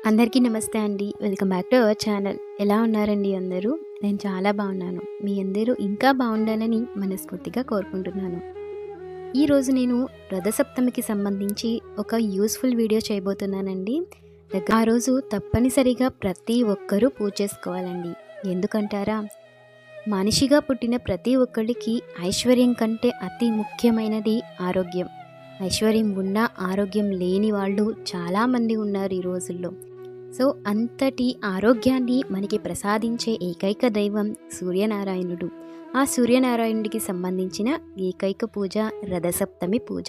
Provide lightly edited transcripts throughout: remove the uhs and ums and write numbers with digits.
అందరికీ నమస్తే అండి. Welcome back to our channel. ఎలా ఉన్నారండి అందరూ? నేను చాలా బాగున్నాను. మీ అందరూ ఇంకా బాగుండాలని మనస్ఫూర్తిగా కోరుకుంటున్నాను. ఈరోజు నేను రథసప్తమికి సంబంధించి ఒక యూస్ఫుల్ వీడియో చేయబోతున్నానండి. ఆ రోజు తప్పనిసరిగా ప్రతి ఒక్కరూ పూజ చేసుకోవాలండి. ఎందుకంటారా? మనిషిగా పుట్టిన ప్రతి ఒక్కరికి ఐశ్వర్యం కంటే అతి ముఖ్యమైనది ఆరోగ్యం. ఐశ్వర్యం ఉన్నా ఆరోగ్యం లేని వాళ్ళు చాలామంది ఉన్నారు ఈ రోజుల్లో. సో అంతటి ఆరోగ్యాన్ని మనకి ప్రసాదించే ఏకైక దైవం సూర్యనారాయణుడు. ఆ సూర్యనారాయణుడికి సంబంధించిన ఏకైక పూజ రథసప్తమి పూజ.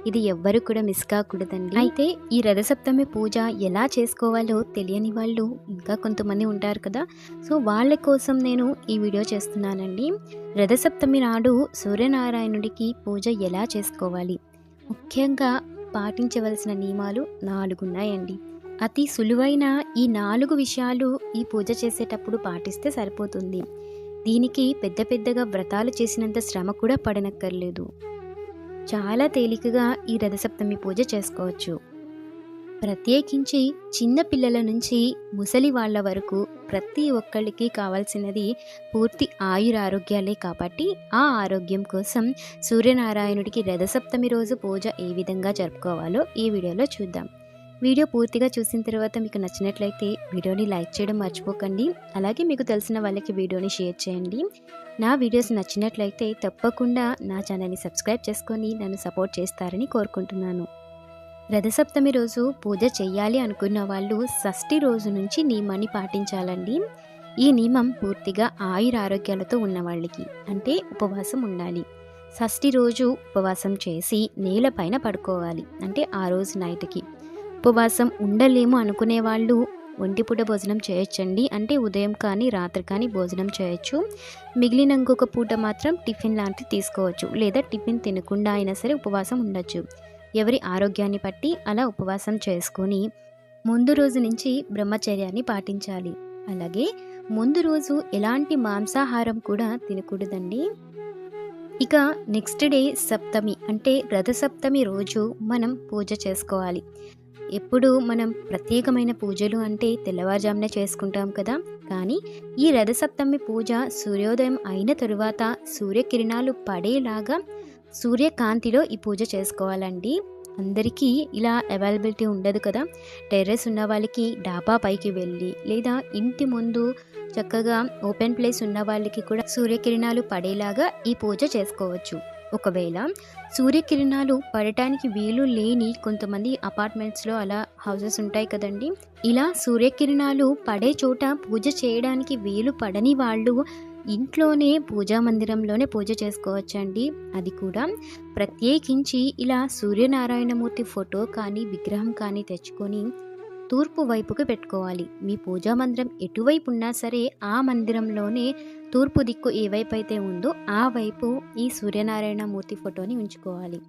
ఇది ఎవ్వరు కూడా మిస్ కాకూడదండి. అయితే ఈ రథసప్తమి పూజ ఎలా చేసుకోవాలో తెలియని వాళ్ళు ఇంకా కొంతమంది ఉంటారు కదా. సో వాళ్ళ కోసం నేను ఈ వీడియో చేస్తున్నానండి. రథసప్తమి నాడు సూర్యనారాయణుడికి పూజ ఎలా చేసుకోవాలి, ముఖ్యంగా పాటించవలసిన నియమాలు 4 ఉన్నాయండి. అతి సులువైన ఈ 4 విషయాలు ఈ పూజ చేసేటప్పుడు పాటిస్తే సరిపోతుంది. దీనికి పెద్దగా వ్రతాలు చేసినంత శ్రమ కూడా పడనక్కర్లేదు. చాలా తేలికగా ఈ రథసప్తమి పూజ చేసుకోవచ్చు. ప్రత్యేకించి చిన్న పిల్లల నుంచి ముసలి వాళ్ళ వరకు ప్రతి ఒక్కళ్ళకి కావాల్సినది పూర్తి ఆయురారోగ్యాలే. కాబట్టి ఆ ఆరోగ్యం కోసం సూర్యనారాయణుడికి రథసప్తమి రోజు పూజ ఏ విధంగా జరుపుకోవాలో ఈ వీడియోలో చూద్దాం. వీడియో పూర్తిగా చూసిన తర్వాత మీకు నచ్చినట్లయితే వీడియోని లైక్ చేయడం మర్చిపోకండి. అలాగే మీకు తెలిసిన వాళ్ళకి వీడియోని షేర్ చేయండి. నా వీడియోస్ నచ్చినట్లయితే తప్పకుండా నా ఛానల్ని సబ్స్క్రైబ్ చేసుకొని నన్ను సపోర్ట్ చేస్తారని కోరుకుంటున్నాను. రథసప్తమి రోజు పూజ చెయ్యాలి అనుకున్న వాళ్ళు షష్ఠి రోజు నుంచి నియమాన్ని పాటించాలండి. ఈ నియమం పూర్తిగా ఆయురారోగ్యాలతో ఉన్న వాళ్ళకి, అంటే ఉపవాసం ఉండాలి. షష్ఠి రోజు ఉపవాసం చేసి నేలపైన పడుకోవాలి, అంటే ఆ రోజు నైట్కి. ఉపవాసం ఉండలేము అనుకునే వాళ్ళు ఒంటిపూట భోజనం చేయొచ్చండి. అంటే ఉదయం కానీ రాత్రి కానీ భోజనం చేయొచ్చు. మిగిలిన ఇంకొక పూట మాత్రం టిఫిన్ లాంటివి తీసుకోవచ్చు, లేదా టిఫిన్ తినకుండా అయినా సరే ఉపవాసం ఉండొచ్చు. ఎవరి ఆరోగ్యాన్ని బట్టి అలా ఉపవాసం చేసుకొని ముందు రోజు నుంచి బ్రహ్మచర్యాన్ని పాటించాలి. అలాగే ముందు రోజు ఎలాంటి మాంసాహారం కూడా తినకూడదండి. ఇక నెక్స్ట్ డే సప్తమి, అంటే రథసప్తమి రోజు మనం పూజ చేసుకోవాలి. ఎప్పుడు మనం ప్రత్యేకమైన పూజలు అంటే తెల్లవారుజామున చేసుకుంటాం కదా. కానీ ఈ రథసప్తమి పూజ సూర్యోదయం అయిన తరువాత సూర్యకిరణాలు పడేలాగా సూర్యకాంతిలో ఈ పూజ చేసుకోవాలండి. అందరికీ ఇలా అవైలబిలిటీ ఉండదు కదా. టెర్రస్ ఉన్న వాళ్ళకి డాబా పైకి వెళ్ళి, లేదా ఇంటి ముందు చక్కగా ఓపెన్ ప్లేస్ ఉన్న వాళ్ళకి కూడా సూర్యకిరణాలు పడేలాగా ఈ పూజ చేసుకోవచ్చు. ఒకవేళ సూర్యకిరణాలు పడటానికి వీలు లేని కొంతమంది అపార్ట్మెంట్స్లో అలా హౌసెస్ ఉంటాయి కదండి. ఇలా సూర్యకిరణాలు పడే చోట పూజ చేయడానికి వీలు పడని వాళ్ళు ఇంట్లోనే పూజా మందిరంలోనే పూజ చేసుకోవచ్చండి. అది కూడా ప్రత్యేకించి ఇలా సూర్యనారాయణమూర్తి ఫోటో కానీ విగ్రహం కానీ తెచ్చుకొని తూర్పు వైపుకి పెట్టుకోవాలి. మీ పూజా మందిరం ఎటువైపు ఉన్నా సరే ఆ మందిరంలోనే తూర్పు దిక్కు ఏ వైపు అయితే ఉందో ఆ వైపు ఈ సూర్యనారాయణమూర్తి ఫోటోని ఉంచుకోవాలి.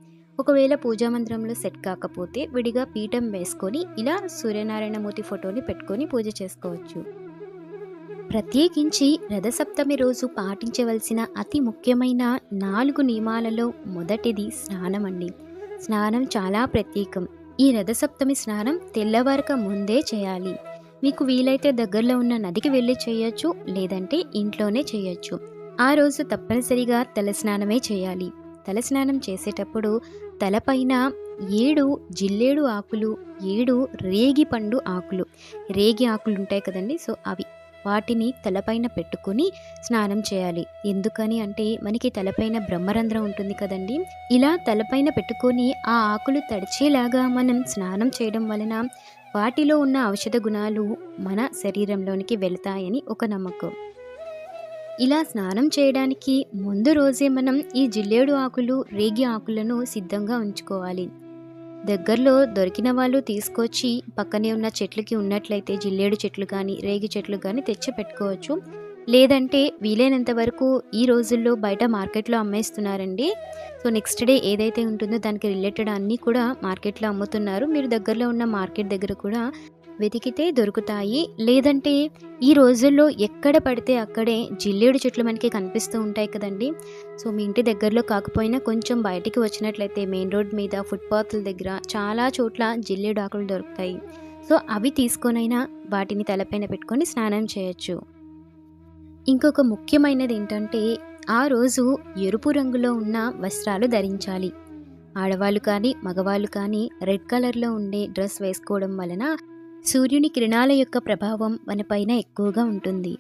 ఒకవేళ పూజా మందిరంలో సెట్ కాకపోతే విడిగా పీఠం వేసుకొని ఇలా సూర్యనారాయణమూర్తి ఫోటోని పెట్టుకొని పూజ చేసుకోవచ్చు. ప్రత్యేకించి రథసప్తమి రోజు పాటించవలసిన అతి ముఖ్యమైన 4 నియమాలలో మొదటిది స్నానం అండి. స్నానం చాలా ప్రత్యేకం. ఈ రథసప్తమి స్నానం తెల్లవారక ముందే చేయాలి. మీకు వీలైతే దగ్గరలో ఉన్న నదికి వెళ్ళి చేయొచ్చు, లేదంటే ఇంట్లోనే చేయొచ్చు. ఆ రోజు తప్పనిసరిగా తలస్నానమే చేయాలి. తలస్నానం చేసేటప్పుడు తలపైన 7 జిల్లేడు ఆకులు, 7 రేగి పండు ఆకులు, రేగి ఆకులు ఉంటాయి కదండి. సో అవి వాటిని తలపైన పెట్టుకుని స్నానం చేయాలి. ఎందుకని అంటే మనకి తలపైన బ్రహ్మరంధ్రం ఉంటుంది కదండి. ఇలా తలపైన పెట్టుకొని ఆ ఆకులు తడిచేలాగా మనం స్నానం చేయడం వలన వాటిలో ఉన్న ఔషధ గుణాలు మన శరీరంలోనికి వెళ్తాయని ఒక నమ్మకం. ఇలా స్నానం చేయడానికి ముందు రోజే మనం ఈ జిల్లేడు ఆకులు, రేగి ఆకులను సిద్ధంగా ఉంచుకోవాలి. దగ్గరలో దొరికిన వాళ్ళు తీసుకొచ్చి పక్కనే ఉన్న చెట్లకి ఉన్నట్లయితే జిల్లేడు చెట్లు కానీ రేగి చెట్లు కానీ తెచ్చి పెట్టుకోవచ్చు. లేదంటే వీలైనంత వరకు ఈ రోజుల్లో బయట మార్కెట్లో అమ్మేస్తున్నారండి. సో నెక్స్ట్ డే ఏదైతే ఉంటుందో దానికి రిలేటెడ్ అన్నీ కూడా మార్కెట్లో అమ్ముతున్నారు. మీరు దగ్గరలో ఉన్న మార్కెట్ దగ్గర కూడా వెతికితే దొరుకుతాయి. లేదంటే ఈ రోజుల్లో ఎక్కడ పడితే అక్కడే జిల్లేడు చెట్లు మనకి కనిపిస్తూ ఉంటాయి కదండి. సో మీ ఇంటి దగ్గరలో కాకపోయినా కొంచెం బయటికి వచ్చినట్లయితే మెయిన్ రోడ్ మీద ఫుట్పాత్ల దగ్గర చాలా చోట్ల జిల్లేడు ఆకులు దొరుకుతాయి. సో అవి తీసుకొనైనా వాటిని తలపైన పెట్టుకొని స్నానం చేయొచ్చు. ఇంకొక ముఖ్యమైనది ఏంటంటే ఆ రోజు ఎరుపు రంగులో ఉన్న వస్త్రాలు ధరించాలి. ఆడవాళ్ళు కానీ మగవాళ్ళు కానీ రెడ్ కలర్లో ఉండే డ్రెస్ వేసుకోవడం వలన సూర్యుని కిరణాల యొక్క ప్రభావం మనపైన ఎక్కువగా ఉంటుంది.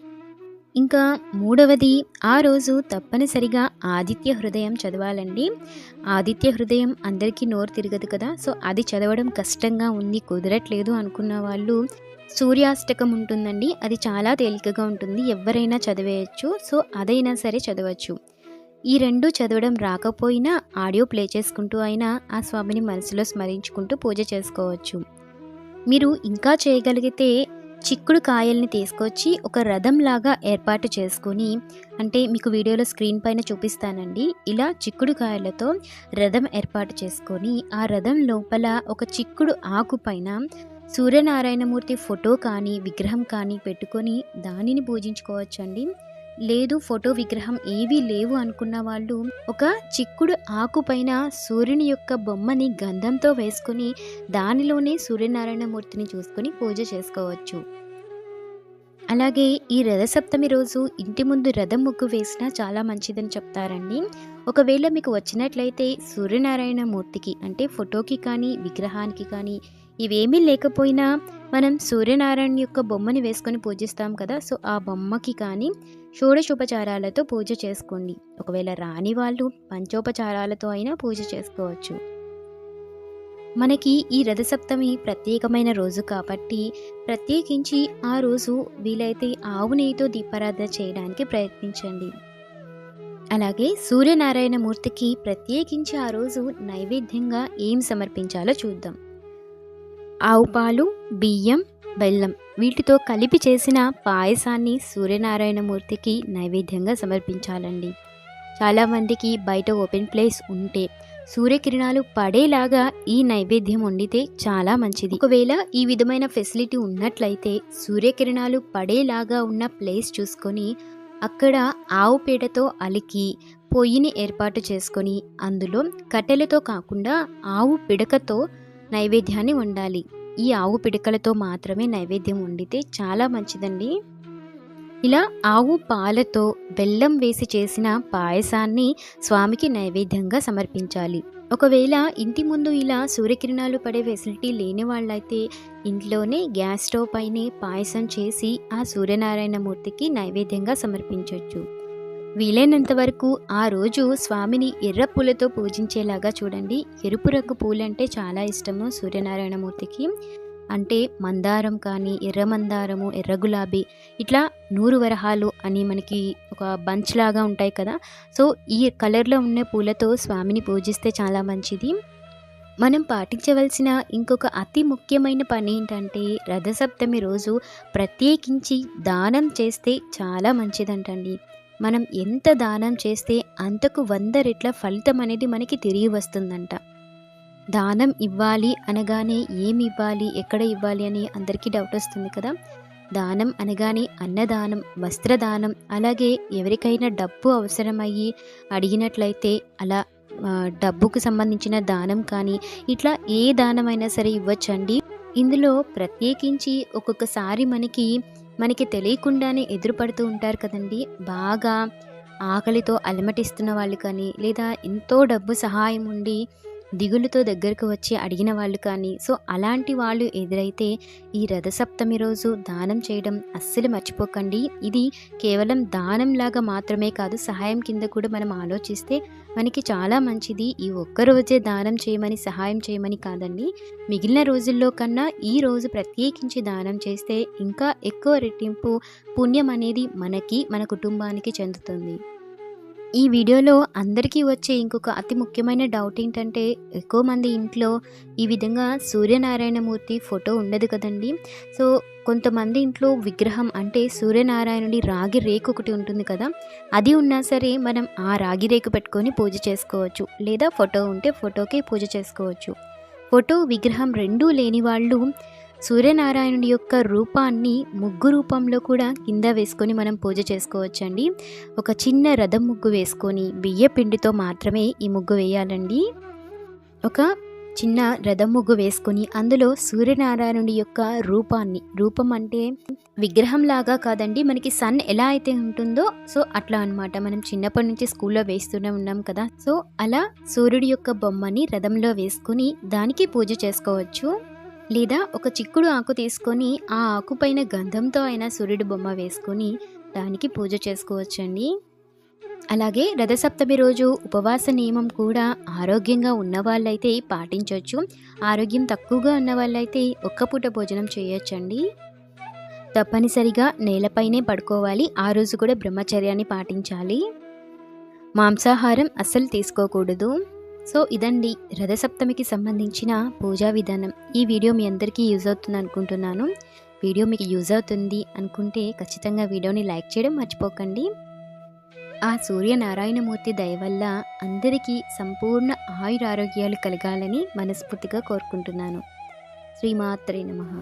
ఇంకా మూడవది, ఆ రోజు తప్పనిసరిగా ఆదిత్య హృదయం చదవాలండి. ఆదిత్య హృదయం అందరికీ నోరు తిరగదు కదా, సో అది చదవడం కష్టంగా ఉంది, కుదరట్లేదు అనుకున్న వాళ్ళు సూర్యాష్టకం ఉంటుందండి. అది చాలా తేలికగా ఉంటుంది, ఎవరైనా చదివేయచ్చు. సో అదైనా సరే చదవచ్చు. ఈ రెండు చదవడం రాకపోయినా ఆడియో ప్లే చేసుకుంటూ అయినా ఆ స్వామిని మనసులో స్మరించుకుంటూ పూజ చేసుకోవచ్చు. మీరు ఇంకా చేయగలిగితే చిక్కుడు కాయల్ని తీసుకొచ్చి ఒక రథంలాగా ఏర్పాటు చేసుకొని, అంటే మీకు వీడియోలో స్క్రీన్ పైన చూపిస్తానండి, ఇలా చిక్కుడు కాయలతో రథం ఏర్పాటు చేసుకొని ఆ రథం లోపల ఒక చిక్కుడు ఆకు పైన సూర్యనారాయణమూర్తి ఫోటో కానీ విగ్రహం కానీ పెట్టుకొని దానిని పూజించుకోవచ్చండి. లేదు ఫోటో విగ్రహం ఏవీ లేవు అనుకున్న వాళ్ళు ఒక చిక్కుడు ఆకు పైన సూర్యుని యొక్క బొమ్మని గంధంతో వేసుకొని దానిలోనే సూర్యనారాయణమూర్తిని చూసుకొని పూజ చేసుకోవచ్చు. అలాగే ఈ రథసప్తమి రోజు ఇంటి ముందు రథం ముగ్గు వేసినా చాలా మంచిదని చెప్తారండి. ఒకవేళ మీకు వచ్చినట్లయితే సూర్యనారాయణమూర్తికి అంటే ఫోటోకి కానీ విగ్రహానికి కానీ ఇవేమీ లేకపోయినా మనం సూర్యనారాయణ యొక్క బొమ్మని వేసుకొని పూజిస్తాం కదా, సో ఆ బొమ్మకి కానీ షోడశోపచారాలతో పూజ చేసుకోండి. ఒకవేళ రాని వాళ్ళు పంచోపచారాలతో అయినా పూజ చేసుకోవచ్చు. మనకి ఈ రథసప్తమి ప్రత్యేకమైన రోజు కాబట్టి ప్రత్యేకించి ఆ రోజు వీలైతే ఆవు నెయ్యితో దీపారాధన చేయడానికి ప్రయత్నించండి. అలాగే సూర్యనారాయణ మూర్తికి ప్రత్యేకించి ఆ రోజు నైవేద్యంగా ఏం సమర్పించాలో చూద్దాం. ఆవు పాలు, బియ్యం, బెల్లం వీటితో కలిపి చేసిన పాయసాన్ని సూర్యనారాయణమూర్తికి నైవేద్యంగా సమర్పించాలండి. చాలామందికి బయట ఓపెన్ ప్లేస్ ఉంటే సూర్యకిరణాలు పడేలాగా ఈ నైవేద్యం వండితే చాలా మంచిది. ఒకవేళ ఈ విధమైన ఫెసిలిటీ ఉన్నట్లయితే సూర్యకిరణాలు పడేలాగా ఉన్న ప్లేస్ చూసుకొని అక్కడ ఆవు పేడతో అలికి పొయ్యిని ఏర్పాటు చేసుకొని అందులో కట్టెలతో కాకుండా ఆవు పిడకతో నైవేద్యాన్ని వండాలి. ఈ ఆవు పిడకలతో మాత్రమే నైవేద్యం వండితే చాలా మంచిదండి. ఇలా ఆవు పాలతో బెల్లం వేసి చేసిన పాయసాన్ని స్వామికి నైవేద్యంగా సమర్పించాలి. ఒకవేళ ఇంటి ముందు ఇలా సూర్యకిరణాలు పడే ఫెసిలిటీ లేని వాళ్ళైతే ఇంట్లోనే గ్యాస్ స్టవ్ పైనే పాయసం చేసి ఆ సూర్యనారాయణమూర్తికి నైవేద్యంగా సమర్పించవచ్చు. వీలైనంత వరకు ఆ రోజు స్వామిని ఎర్ర పూలతో పూజించేలాగా చూడండి. ఎరుపు రంగు పూలంటే చాలా ఇష్టము సూర్యనారాయణమూర్తికి. అంటే మందారం కానీ ఎర్ర మందారము, ఎర్ర గులాబీ, ఇట్లా 100 వరహాలు అని మనకి ఒక బంచ్ లాగా ఉంటాయి కదా, సో ఈ కలర్లో ఉన్న పూలతో స్వామిని పూజిస్తే చాలా మంచిది. మనం పాటించవలసిన ఇంకొక అతి ముఖ్యమైన పని ఏంటంటే రథసప్తమి రోజు ప్రత్యేకించి దానం చేస్తే చాలా మంచిదంటండి. మనం ఎంత దానం చేస్తే అంతకు 100 రెట్ల ఫలితం అనేది మనకి తిరిగి వస్తుందంట. దానం ఇవ్వాలి అనగానే ఏమి ఇవ్వాలి, ఎక్కడ ఇవ్వాలి అని అందరికీ డౌట్ వస్తుంది కదా. దానం అనగానే అన్నదానం, వస్త్రదానం, అలాగే ఎవరికైనా డబ్బు అవసరమయ్యి అడిగినట్లయితే అలా డబ్బుకు సంబంధించిన దానం కానీ ఇట్లా ఏ దానమైనా సరే ఇవ్వచ్చండి. ఇందులో ప్రత్యేకించి ఒక్కొక్కసారి మనకి తెలియకుండానే ఎదురుపడుతూ ఉంటారు కదండి, బాగా ఆకలితో అలమటిస్తున్న వాళ్ళు కానీ లేదా ఎంతో డబ్బు సహాయం ఉండి దిగులుతో దగ్గరకు వచ్చి అడిగిన వాళ్ళు కానీ, సో అలాంటి వాళ్ళు ఎదురైతే ఈ రథసప్తమి రోజు దానం చేయడం అస్సలు మర్చిపోకండి. ఇది కేవలం దానంలాగా మాత్రమే కాదు, సహాయం కింద కూడా మనం ఆలోచిస్తే మనకి చాలా మంచిది. ఈ ఒక్కరోజే దానం చేయమని సహాయం చేయమని కాదండి, మిగిలిన రోజుల్లో కన్నా ఈ రోజు ప్రత్యేకించి దానం చేస్తే ఇంకా ఎక్కువ రెట్టింపు పుణ్యం అనేది మనకి మన కుటుంబానికి చెందుతుంది. ఈ వీడియోలో అందరికీ వచ్చే ఇంకొక అతి ముఖ్యమైన డౌట్ ఏంటంటే ఎక్కువ మంది ఇంట్లో ఈ విధంగా సూర్యనారాయణమూర్తి ఫోటో ఉండదు కదండి. సో కొంతమంది ఇంట్లో విగ్రహం అంటే సూర్యనారాయణుడి రాగి రేకు ఒకటి ఉంటుంది కదా, అది ఉన్నా సరే మనం ఆ రాగి రేకు పెట్టుకొని పూజ చేసుకోవచ్చు. లేదా ఫోటో ఉంటే ఫోటోకి పూజ చేసుకోవచ్చు. ఫోటో విగ్రహం రెండూ లేని వాళ్ళు సూర్యనారాయణుడి యొక్క రూపాన్ని ముగ్గు రూపంలో కూడా కింద వేసుకొని మనం పూజ చేసుకోవచ్చండి. ఒక చిన్న రథం ముగ్గు వేసుకొని బియ్య పిండితో మాత్రమే ఈ ముగ్గు వేయాలండి. ఒక చిన్న రథం ముగ్గు వేసుకొని అందులో సూర్యనారాయణుడి యొక్క రూపం అంటే విగ్రహం లాగా కాదండి, మనకి సన్ ఎలా అయితే ఉంటుందో సో అట్లా అన్నమాట. మనం చిన్నప్పటి నుంచి స్కూల్లో వేస్తూనే ఉన్నాం కదా, సో అలా సూర్యుడి యొక్క బొమ్మని రథంలో వేసుకుని దానికి పూజ చేసుకోవచ్చు. లేదా ఒక చిక్కుడు ఆకు తీసుకొని ఆ ఆకు పైన గంధంతో అయినా సూర్యుడి బొమ్మ వేసుకొని దానికి పూజ చేసుకోవచ్చండి. అలాగే రథసప్తమి రోజు ఉపవాస నియమం కూడా ఆరోగ్యంగా ఉన్న వాళ్ళైతే పాటించవచ్చు. ఆరోగ్యం తక్కువగా ఉన్న వాళ్ళైతే ఒక్క పూట భోజనం చేయొచ్చండి. తప్పనిసరిగా నేలపైనే పడుకోవాలి. ఆ రోజు కూడా బ్రహ్మచర్యాన్ని పాటించాలి. మాంసాహారం అస్సలు తీసుకోకూడదు. సో ఇదండి రథసప్తమికి సంబంధించిన పూజా విధానం. ఈ వీడియో మీ అందరికీ యూజ్ అవుతుంది అనుకుంటున్నాను. వీడియో మీకు యూజ్ అవుతుంది అనుకుంటే ఖచ్చితంగా వీడియోని లైక్ చేయడం మర్చిపోకండి. ఆ సూర్యనారాయణమూర్తి దయ వల్ల అందరికీ సంపూర్ణ ఆయురారోగ్యాలు కలగాలని మనస్ఫూర్తిగా కోరుకుంటున్నాను. శ్రీమాత్రే నమః.